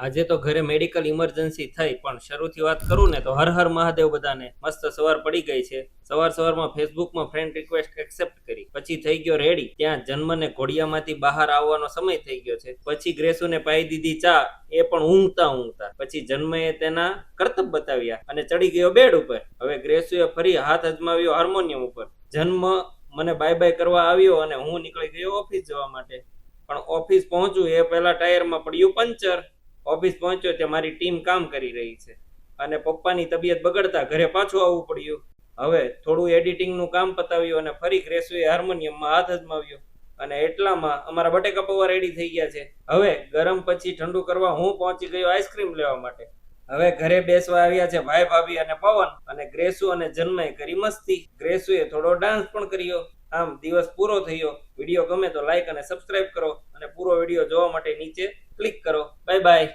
આજે તો ઘરે મેડિકલ ઇમરજન્સી થઈ, પણ શરૂથી વાત કરું ને તો હર હર મહાદેવ બધાને. મસ્ત સવાર પડી ગઈ છે. સવારમાં ફેસબુકમાં ફ્રેન્ડ રિક્વેસ્ટ એક્સેપ્ટ કરી, પછી થઈ ગયો રેડી. ત્યાં જન્મને ઘોડિયામાંથી બહાર આવવાનો સમય થઈ ગયો છે. પછી ગ્રેસુને પાઈ દીધી ચા, એ પણ ઊંઘતા. પછી જન્મએ તેના કરતબ બતાવ્યા અને ચડી ગયો બેડ ઉપર. હવે ગ્રેસુએ ફરી હાથ અજમાવ્યો હાર્મોનિયમ ઉપર. જન્મ મને બાય બાય કરવા આવ્યો અને હું નીકળી ગયો ઓફિસ જવા માટે. પણ ઓફિસ પહોંચું એ પહેલા ટાયરમાં પડ્યું પંચર. ઓફિસ પહોંચ્યો ત્યાં મારી ટીમ કામ કરી રહી છે અને પપ્પાની તબિયત બગડતા ઘરે પાછું આવવું પડ્યું. હવે થોડું એડિટિંગનું કામ પતાવ્યું અને ફરી ગ્રેસુએ હાર્મોનિયમમાં હાથ અજમાવ્યો અને એટલામાં અમારા બટેકા પૌવા રેડી થઈ ગયા છે. હવે ગરમ પછી ઠંડુ કરવા હું પહોંચી ગયો આઈસ્ક્રીમ લેવા માટે. હવે ઘરે બેસવા આવ્યા છે ભાઈ ભાભી અને પવન, અને ગ્રેસુ અને જન્મએ કરી મસ્તી. ગ્રેસુએ થોડો ડાન્સ પણ કર્યો. આમ દિવસ પૂરો થયો. વિડીયો ગમે તો લાઈક અને સબસ્ક્રાઇબ કરો અને પૂરો વિડીયો જોવા માટે નીચે ક્લિક કરો. Bye bye.